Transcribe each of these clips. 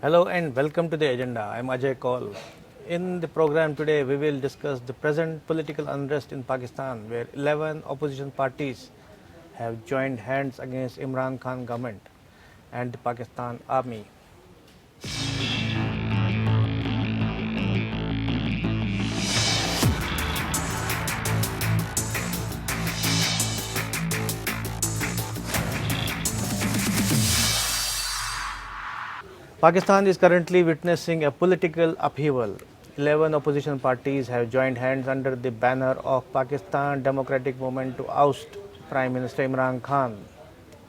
Hello and welcome to the agenda. I'm Ajay Kaul. In the program today, we will discuss the present political unrest in Pakistan, where 11 opposition parties have joined hands against Imran Khan government and the Pakistan army. Pakistan is currently witnessing a political upheaval. 11 opposition parties have joined hands under the banner of Pakistan Democratic Movement to oust Prime Minister Imran Khan.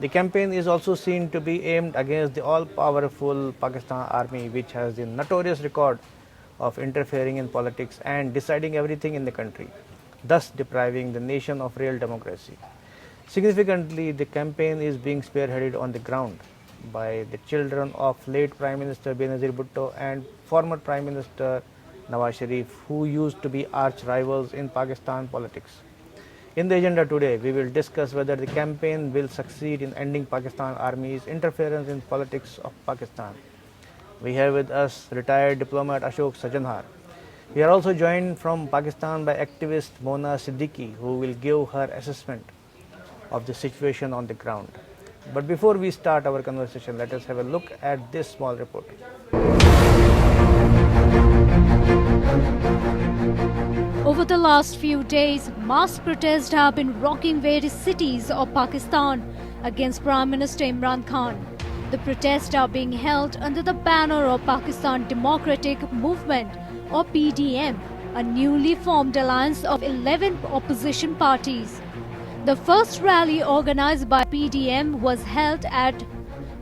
The campaign is also seen to be aimed against the all-powerful Pakistan army, which has the notorious record of interfering in politics and deciding everything in the country, thus depriving the nation of real democracy. Significantly, the campaign is being spearheaded on the ground by the children of late Prime Minister Benazir Bhutto and former Prime Minister Nawaz Sharif, who used to be arch rivals in Pakistan politics. In the agenda today, we will discuss whether the campaign will succeed in ending Pakistan Army's interference in politics of Pakistan. We have with us retired diplomat Ashok Sajanhar. We are also joined from Pakistan by activist Mona Siddiqui, who will give her assessment of the situation on the ground. But before we start our conversation, let us have a look at this small report. Over the last few days, mass protests have been rocking various cities of Pakistan against Prime Minister Imran Khan. The protests are being held under the banner of Pakistan Democratic Movement or PDM, a newly formed alliance of 11 opposition parties. The first rally organized by PDM was held at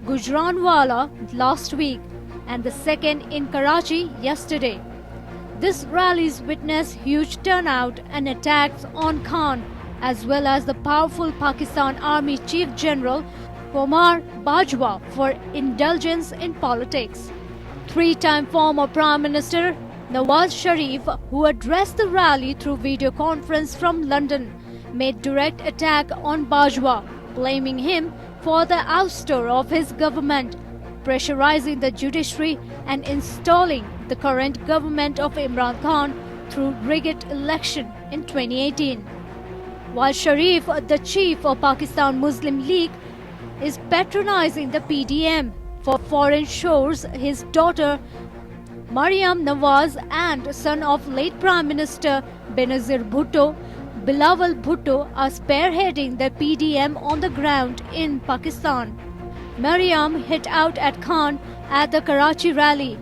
Gujranwala last week and the second in Karachi yesterday. This rallies witnessed huge turnout and attacks on Khan as well as the powerful Pakistan Army Chief General Qamar Bajwa for indulgence in politics. Three-time former Prime Minister Nawaz Sharif, who addressed the rally through video conference from London, made direct attack on Bajwa, blaming him for the ouster of his government, pressurizing the judiciary and installing the current government of Imran Khan through rigged election in 2018. While Sharif, the chief of Pakistan Muslim League, is patronizing the PDM for foreign shores, his daughter Maryam Nawaz and son of late Prime Minister Benazir Bhutto, Bilawal Bhutto, are spearheading the PDM on the ground in Pakistan. Maryam hit out at Khan at the Karachi rally,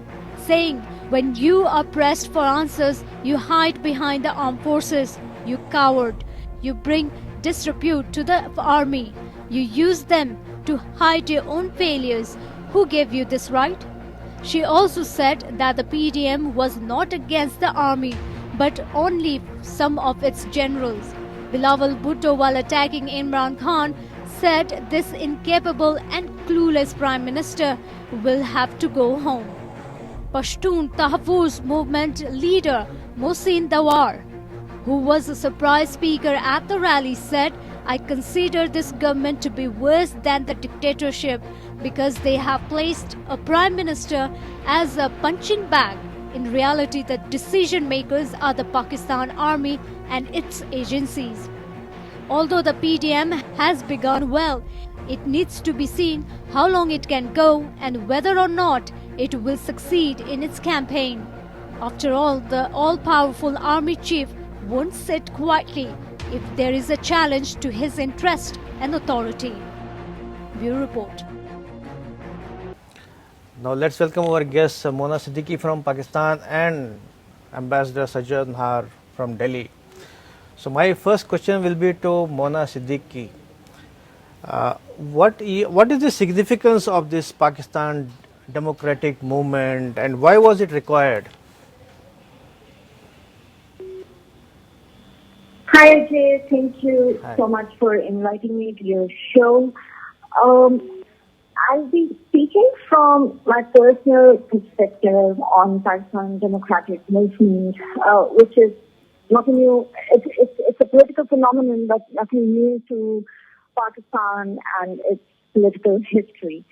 saying, "When you are pressed for answers, you hide behind the armed forces. You coward. You bring disrepute to the army. You use them to hide your own failures. Who gave you this right?" She also said that the PDM was not against the army, but only some of its generals. Bilawal Bhutto, while attacking Imran Khan, said this incapable and clueless Prime Minister will have to go home. Pashtun Tahaffuz movement leader Mohsin Dawar, who was a surprise speaker at the rally, said, "I consider this government to be worse than the dictatorship because they have placed a Prime Minister as a punching bag. In reality, the decision makers are the Pakistan Army and its agencies." Although the PDM has begun well, it needs to be seen how long it can go and whether or not it will succeed in its campaign. After all, the all-powerful army chief won't sit quietly if there is a challenge to his interest and authority. Bureau Report. Now let's welcome our guests Mona Siddiqui from Pakistan and Ambassador Sajanhar from Delhi. So my first question will be to Mona Siddiqui. What is the significance of this Pakistan Democratic Movement and why was it required? Hi Ajay, thank you Hi. so much for inviting me to your show. I'll be speaking from my personal perspective on Pakistan Democratic Movement, which is nothing new. It's a political phenomenon, but nothing new to Pakistan and its political history.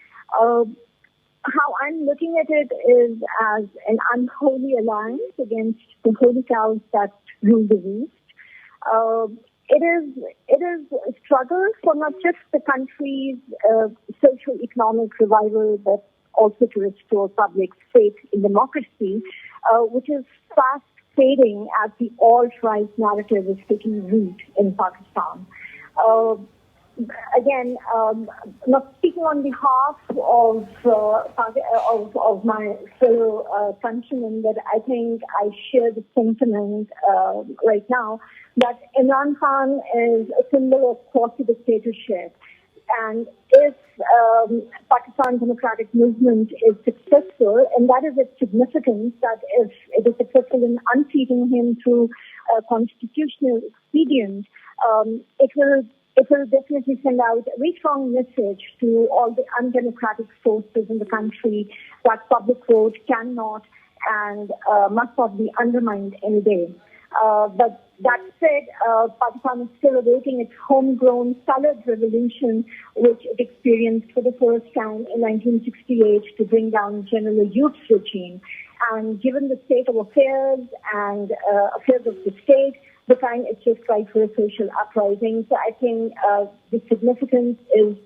how I'm looking at it is as an unholy alliance against the holy cows that rule the East. It is a struggle for not just the country's socio-economic revival, but also to restore public faith in democracy, which is fast fading as the alt-right narrative is taking root in Pakistan. Again, not speaking on behalf of my fellow countrymen, but I think I share the sentiment right now that Imran Khan is a symbol of quasi-dictatorship. And if Pakistan Democratic Movement is successful, and that is its significance, that if it is successful in unseating him through a constitutional expedient, it will definitely send out a very strong message to all the undemocratic forces in the country that public vote cannot and must not be undermined any day. But that said, Pakistan is still awaiting its homegrown colored revolution, which it experienced for the first time in 1968 to bring down General Ayoub's regime. And given the state of affairs and affairs of the state, the time is just right for a social uprising. So I think the significance is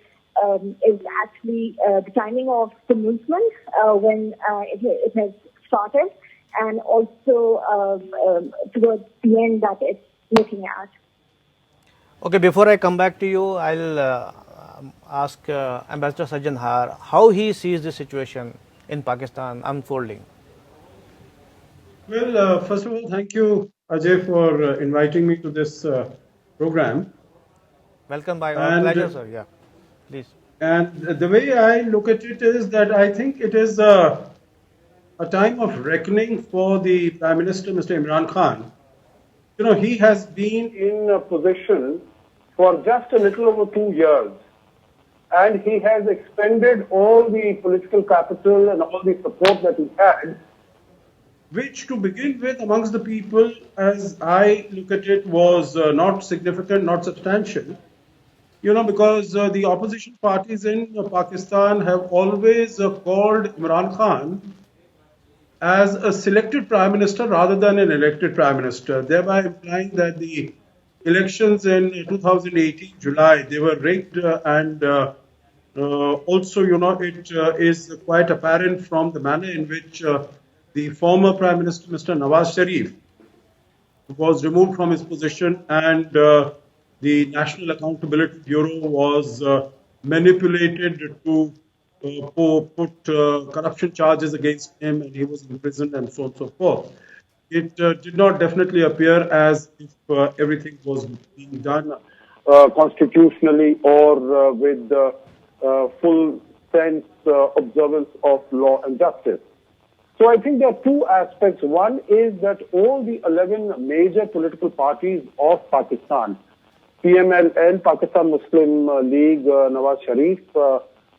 actually the timing of the movement when it has started, and also towards the end that it's looking at. Okay, before I come back to you, I'll ask Ambassador Sajjan Har how he sees the situation in Pakistan unfolding. Well, first of all, thank you, Ajay, for inviting me to this program. Welcome, by our pleasure, sir. Yeah, please. And the way I look at it is that I think it is a time of reckoning for the Prime Minister, Mr. Imran Khan. You know, he has been in a position for just a little over 2 years, and he has expended all the political capital and all the support that he had, which to begin with amongst the people, as I look at it, was not significant, not substantial. You know, because the opposition parties in Pakistan have always called Imran Khan as a selected Prime Minister rather than an elected Prime Minister, thereby implying that the elections in 2018 July, they were rigged, and also, you know, it is quite apparent from the manner in which the former Prime Minister, Mr. Nawaz Sharif, was removed from his position, and the National Accountability Bureau was manipulated to put corruption charges against him, and he was imprisoned, and so on and so forth. It did not definitely appear as if everything was being done constitutionally or with full sense observance of law and justice. So I think there are two aspects. One is that all the 11 major political parties of Pakistan, PMLN, Pakistan Muslim League, Nawaz Sharif,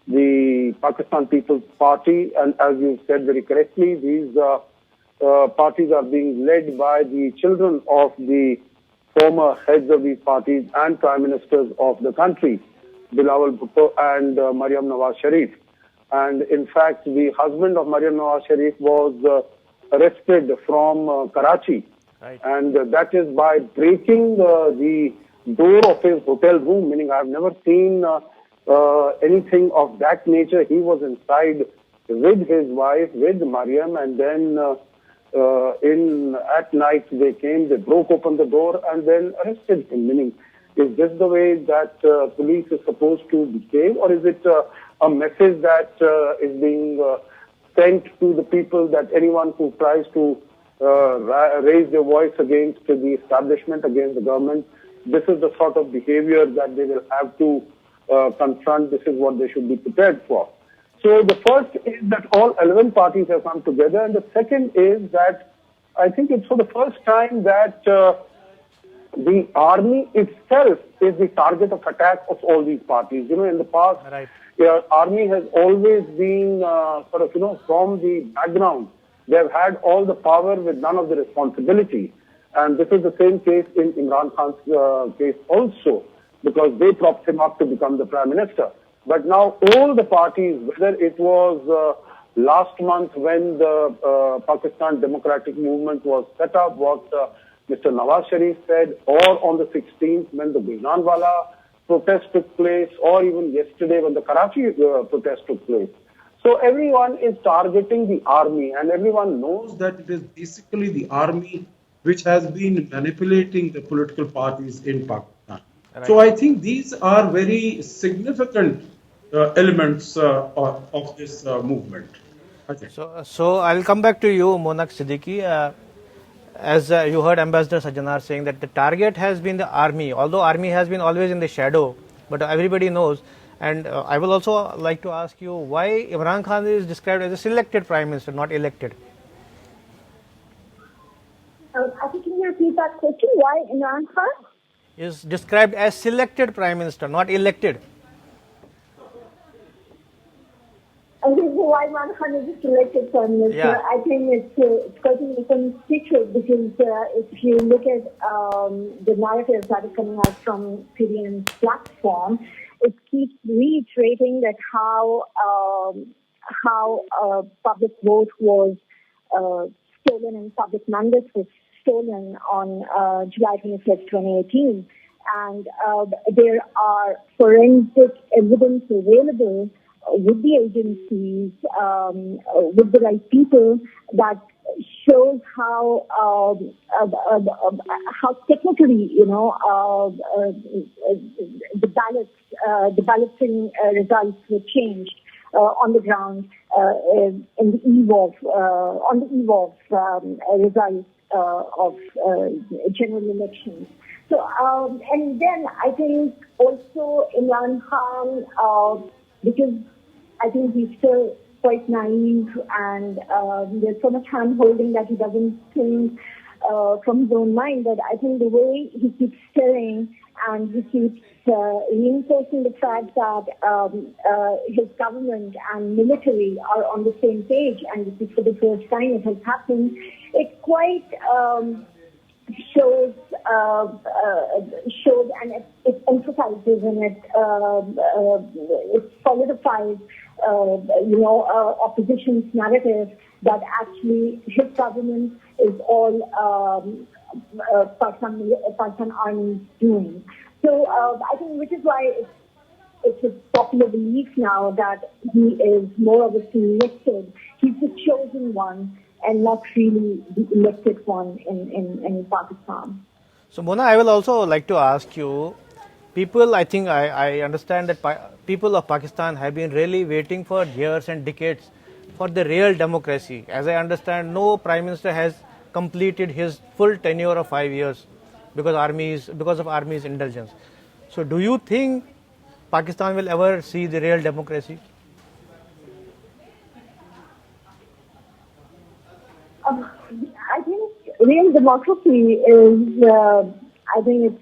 the Pakistan People's Party, and as you said very correctly, these parties are being led by the children of the former heads of these parties and prime ministers of the country, Bilawal Bhutto and Maryam Nawaz Sharif. And in fact, the husband of Maryam Nawaz Sharif was arrested from Karachi. Right. And that is by breaking the door of his hotel room, meaning I have never seen anything of that nature. He was inside with his wife, with Maryam, and then at night they came, they broke open the door and then arrested him, meaning is this the way that police is supposed to behave, or is it a message that is being sent to the people that anyone who tries to raise their voice against the establishment, against the government, this is the sort of behavior that they will have to confront, this is what they should be prepared for. So the first is that all 11 parties have come together, and the second is that I think it's for the first time that the army itself is the target of attack of all these parties. You know, in the past, right, army has always been sort of, you know, from the background. They've had all the power with none of the responsibility. And this is the same case in Imran Khan's case also, because they propped him up to become the Prime Minister. But now all the parties, whether it was last month when the Pakistan Democratic Movement was set up, what Mr. Nawaz Sharif said, or on the 16th when the Gujranwala protest took place, or even yesterday when the Karachi protest took place. So everyone is targeting the army, and everyone knows That it is basically the army which has been manipulating the political parties in Pakistan. So I think these are very significant elements of this movement. Okay. So I'll come back to you, Monak Siddiqui. As you heard Ambassador Sajjanar saying that the target has been the army, although army has been always in the shadow, but everybody knows. And I will also like to ask you why Imran Khan is described as a selected prime minister, not elected. I think, can you repeat that question? Why Imran Khan Is described as selected prime minister, not elected. I think why Imran Khan is a selected prime minister. Yeah. I think it's quite an open secret because if you look at the narrative that is coming out from PDM's platform, it keeps reiterating that how public vote was stolen and public mandate was stolen on July 25th, 2018. And there are forensic evidence available with the agencies, with the right people, that shows how technically, the balloting results were changed on the ground on the eve of results of general elections. So, and then I think also Imran Khan, because I think he's still quite naive, and there's so much hand-holding that he doesn't think from his own mind. But I think the way he keeps stirring and he keeps reinforcing the fact that his government and military are on the same page, and this is for the first time it has happened, it quite shows and it emphasizes and it solidifies opposition's narrative that actually his government is all Pakistan Army's doing. So I think which is why it's a popular belief now that he is more of a selected, he's the chosen one and not really the elected one in Pakistan. So Mona, I will also like to ask you, people, I think I understand that people of Pakistan have been really waiting for years and decades for the real democracy. As I understand, no prime minister has completed his full tenure of 5 years because of army's indulgence. So do you think Pakistan will ever see the real democracy? I think real democracy is, I think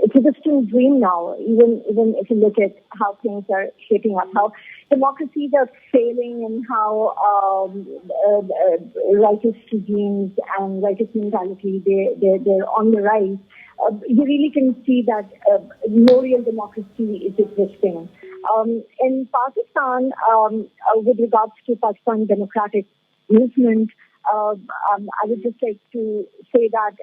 it's a distant dream now, even if you look at how things are shaping up, how democracies are failing and how righteous regimes and righteous mentality, they're on the rise. You really can see that no real democracy is existing. In Pakistan, with regards to Pakistan Democratic Movement, I would just like to say that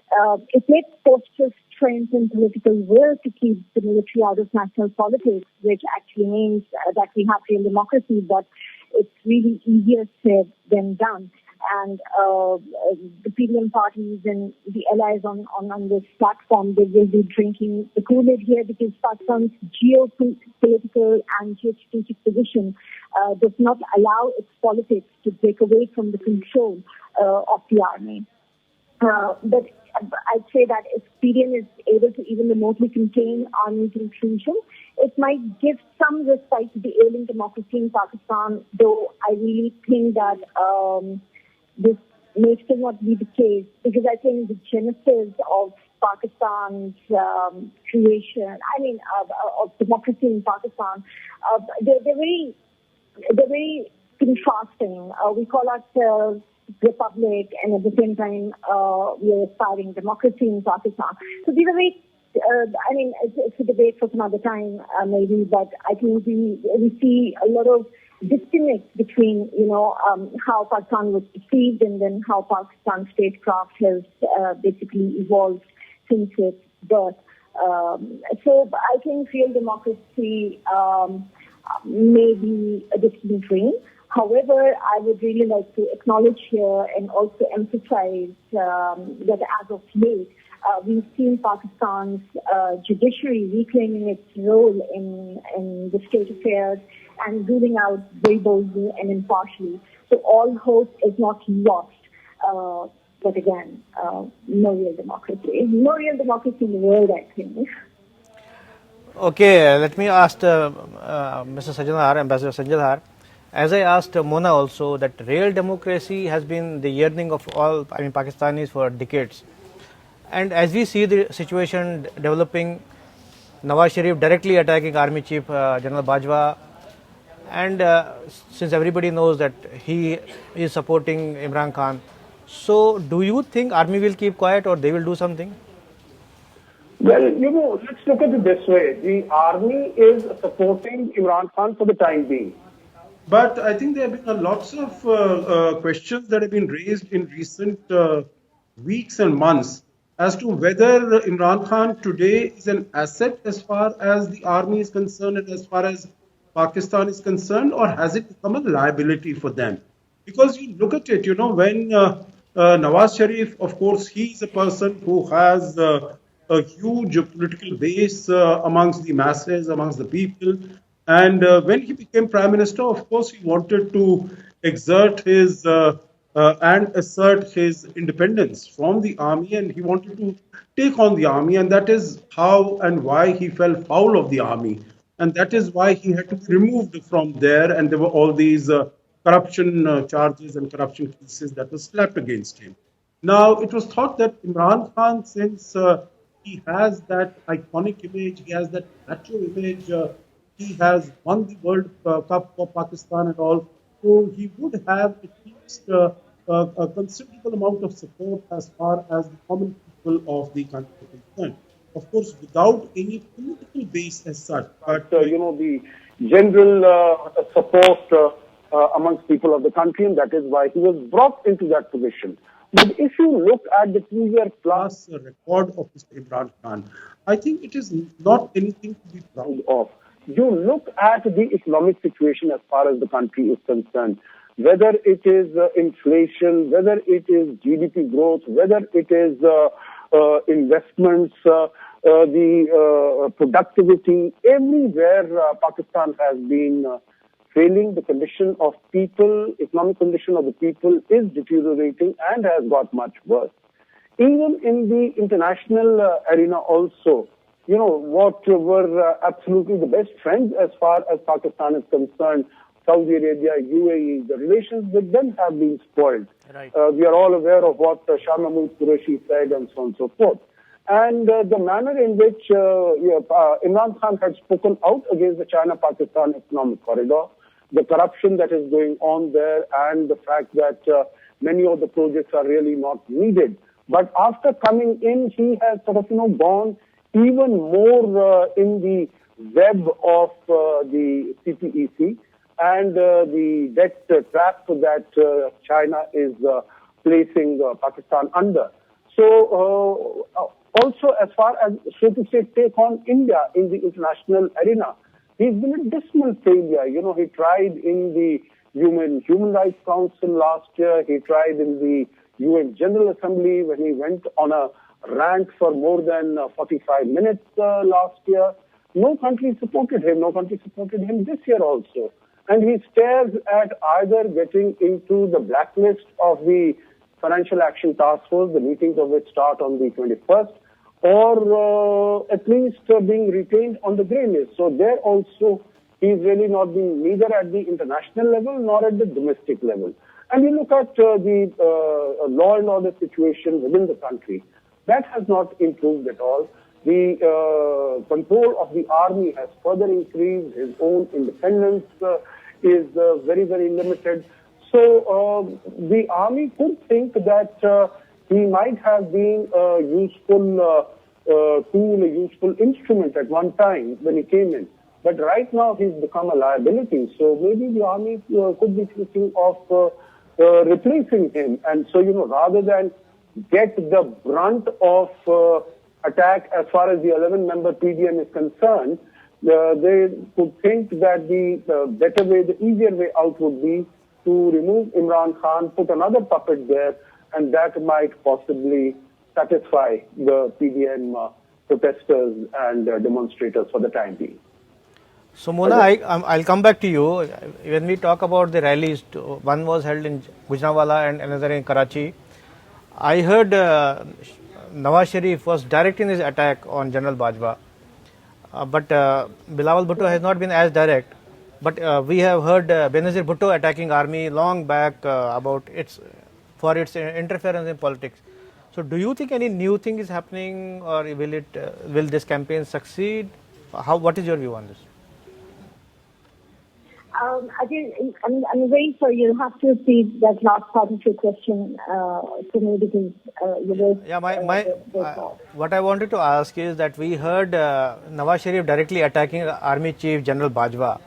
it may foster strength and political will to keep the military out of national politics, which actually means that we have real democracy, but it's really easier said than done. And the PDM parties and the allies on this platform, they will be drinking the Kool-Aid here because Pakistan's geopolitical and geostrategic position does not allow its politics to break away from the control of the army. But I'd say that if PDM is able to even remotely contain army's intrusion, it might give some respite to the ailing democracy in Pakistan, though I really think that this may still not be the case, because I think the genesis of Pakistan's creation, of democracy in Pakistan, they're very contrasting. We call ourselves republic, and at the same time, we are aspiring democracy in Pakistan. So these are very, it's a debate for some other time, maybe, but I think we see a lot of disconnect between, how Pakistan was perceived and then how Pakistan's statecraft has basically evolved since its birth. So I think real democracy may be a distant dream. However, I would really like to acknowledge here and also emphasize that as of late, we've seen Pakistan's judiciary reclaiming its role in the state affairs and ruling out very boldly and impartially. So all hope is not lost. But again, no real democracy. No real democracy in the world, I think. Okay, let me ask Mr. Sajjadhar, Ambassador Sajjadhar. As I asked Mona also, that real democracy has been the yearning of all, Pakistanis for decades. And as we see the situation developing, Nawaz Sharif directly attacking Army Chief General Bajwa, and since everybody knows that he is supporting Imran Khan, so do you think Army will keep quiet or they will do something? Well, let's look at it this way. The army is supporting Imran Khan for the time being. But I think there have been lots of questions that have been raised in recent weeks and months as to whether Imran Khan today is an asset as far as the army is concerned and as far as Pakistan is concerned, or has it become a liability for them? Because you look at it, when Nawaz Sharif, of course, he's a person who has a huge political base amongst the masses, amongst the people. And when he became Prime Minister, of course, he wanted to exert his and assert his independence from the army, and he wanted to take on the army, and that is how and why he fell foul of the army. And that is why he had to be removed from there, and there were all these corruption charges and corruption cases that were slapped against him. Now, it was thought that Imran Khan, since he has that iconic image, he has that macho image, he has won the World Cup for Pakistan and all, so he would have at least a considerable amount of support as far as the common people of the country are concerned. Of course, without any political base as such. But, the general support amongst people of the country, and that is why he was brought into that position. But if you look at the 2-year plus record of Mr. Imran Khan, I think it is not anything to be proud of. You look at the economic situation as far as the country is concerned, whether it is inflation, whether it is GDP growth, whether it is investments, the productivity, everywhere Pakistan has been failing. The condition of people, economic condition of the people is deteriorating and has got much worse. Even in the international arena also, what were absolutely the best friends as far as Pakistan is concerned, Saudi Arabia, UAE, the relations with them have been spoiled. Right. We are all aware of what Shah Mahmood Qureshi said and so on and so forth. And the manner in which Imran Khan had spoken out against the China-Pakistan economic corridor, the corruption that is going on there, and the fact that many of the projects are really not needed. But after coming in, he has sort of, gone even more in the web of the CPEC and the debt trap that China is placing Pakistan under. So also as far as, so to say, take on India in the international arena, he's been a dismal failure. He tried in the Human Rights Council last year. He tried in the UN General Assembly when he went on a rant for more than 45 minutes last year. No country supported him. No country supported him this year also. And he stares at either getting into the blacklist of the Financial Action Task Force, the meetings of which start on the 21st, or at least being retained on the grey list. So there also, he's really not been neither at the international level nor at the domestic level. And you look at the law and order situation within the country, that has not improved at all. The control of the army has further increased. His own independence is very, very limited. So the army could think that he might have been a useful tool, a useful instrument at one time when he came in. But right now he's become a liability. So maybe the army could be thinking of replacing him. And so, rather than get the brunt of attack as far as the 11-member PDM is concerned, they could think that the better way, the easier way out would be to remove Imran Khan, put another puppet there, and that might possibly satisfy the PDM protesters and demonstrators for the time being. So Mona, I'll come back to you. When we talk about the rallies, one was held in Gujranwala and another in Karachi. I heard Nawaz Sharif was directing his attack on General Bajwa, but Bilawal Bhutto has not been as direct. But we have heard Benazir Bhutto attacking army long back about its interference in politics. So do you think any new thing is happening, or will this campaign succeed? What is your view on this? I'm very sorry. You'll have to repeat that last part of your question to me because you were. What I wanted to ask is that we heard Nawaz Sharif directly attacking Army Chief General Bajwa,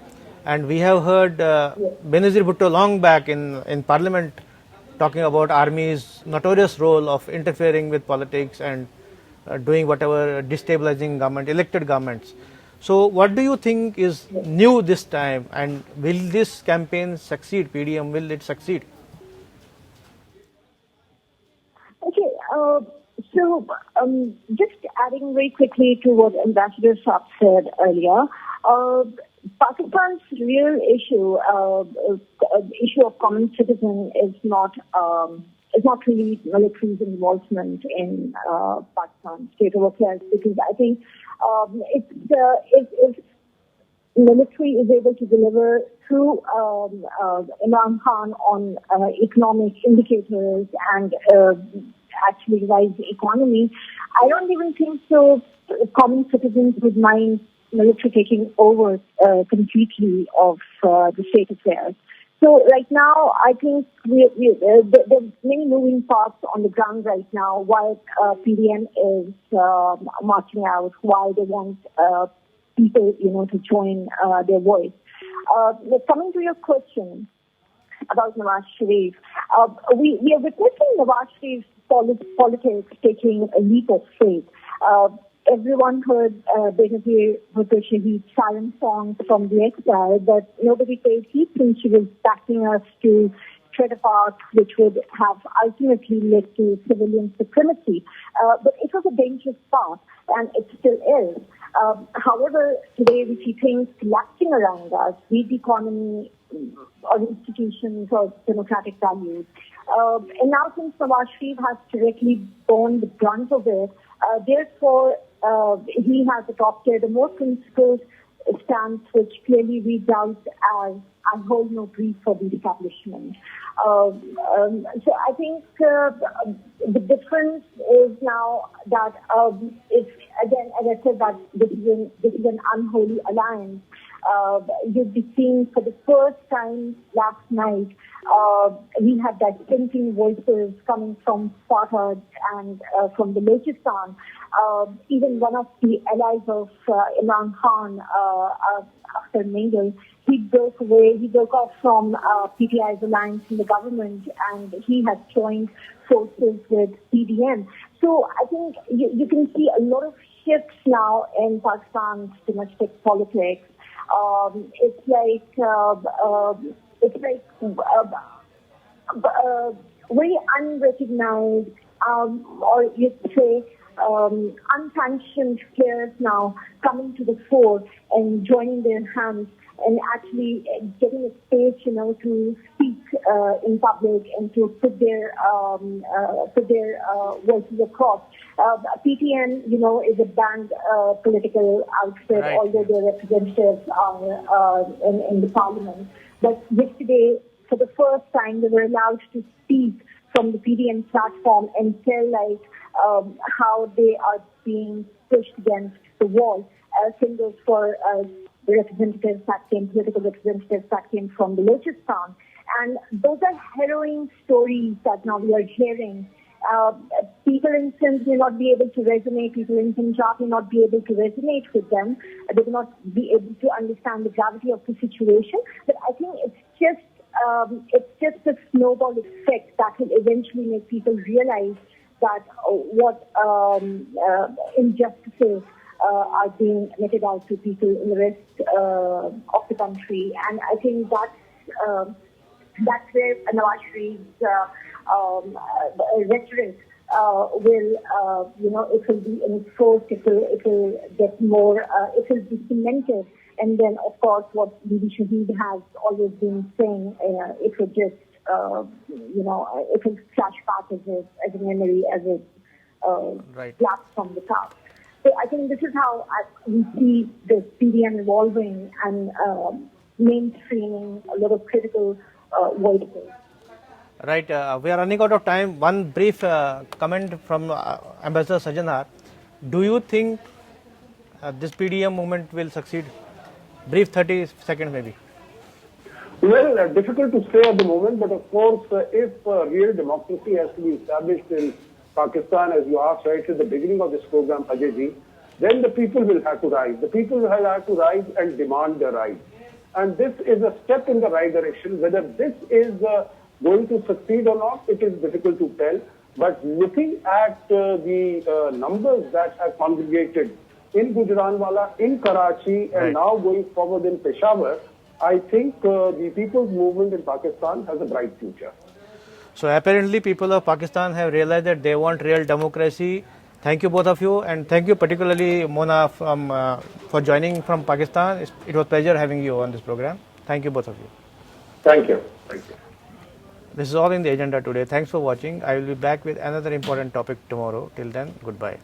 and we have heard Benazir Bhutto long back in Parliament talking about Army's notorious role of interfering with politics and doing whatever destabilizing elected governments. So what do you think is new this time, and will this campaign succeed? PDM, will it succeed? Okay, so just adding very quickly to what Ambassador Saab said earlier, Pakistan's real issue of common citizen is not really military's involvement in Pakistan's state of affairs, because I think if military is able to deliver through Imran Khan on economic indicators and actually rise the economy, I don't even think so common citizens would mind military taking over completely of the state affairs. So right now, I think there's many moving parts on the ground right now while PDM is marching out, while they want people, to join their voice. Coming to your question about Nawaz Sharif, we are witnessing Nawaz Sharif's politics taking a leap of faith. Everyone heard Benazir Bhutto Shahid's silent song from the exile, but nobody paid heed since she was backing us to tread a path which would have ultimately led to civilian supremacy. But it was a dangerous path, and it still is. However, today we see things collapsing around us, be the economy or institutions or democratic values. And now since Nawaz Sharif has directly borne the brunt of it, therefore, he has adopted a more principled stance, which clearly reads out as I hold no grief for the establishment. So I think the difference is now that if again, as I said, that this is an unholy alliance. You'd be seeing for the first time last night, we had dissenting voices coming from Fatah and from Balochistan. Even one of the allies of Imran Khan, Akhtar Mengal, he broke off from PTI's alliance in the government, and he has joined forces with PDM. So I think you can see a lot of shifts now in Pakistan's domestic politics. It's very unrecognized, or you'd say unsanctioned players now coming to the fore and joining their hands and actually getting a space, to speak in public and to put their voices across. PTN, is a banned political outfit, right, although their representatives are in the parliament. But yesterday, for the first time, they were allowed to speak from the PDM platform and tell how they are being pushed against the wall. Same goes for political representatives that came from Balochistan. And those are harrowing stories that now we are hearing. People in Sindh may not be able to resonate, people in Punjab may not be able to resonate with them, they will not be able to understand the gravity of the situation, but I think it's just a snowball effect that will eventually make people realize that what injustices are being meted out to people in the rest of the country, and I think that's where Nawaz Sharif's rhetoric will, it will be enforced, it will get more, it will be cemented, and then of course what Bibi Shahid has always been saying, it will just, it will flash back as a memory, as a blast from the past. So I think this is how we see this PDM evolving and mainstreaming a lot of critical voices. Right, we are running out of time. One brief comment from Ambassador Sajanar. Do you think this PDM movement will succeed? Brief 30 seconds maybe. Well, difficult to say at the moment, but of course, if real democracy has to be established in Pakistan, as you asked right at the beginning of this program, Ajay ji, then the people will have to rise. The people will have to rise and demand their rights. And this is a step in the right direction. Whether this is going to succeed or not, it is difficult to tell. But looking at the numbers that have congregated in Gujranwala, in Karachi, and now going forward in Peshawar, I think the people's movement in Pakistan has a bright future. So apparently people of Pakistan have realized that they want real democracy. Thank you both of you, and thank you particularly Mona for joining from Pakistan. It was a pleasure having you on this program. Thank you both of you. Thank you. Thank you. This is all in the agenda today. Thanks for watching. I will be back with another important topic tomorrow. Till then, goodbye.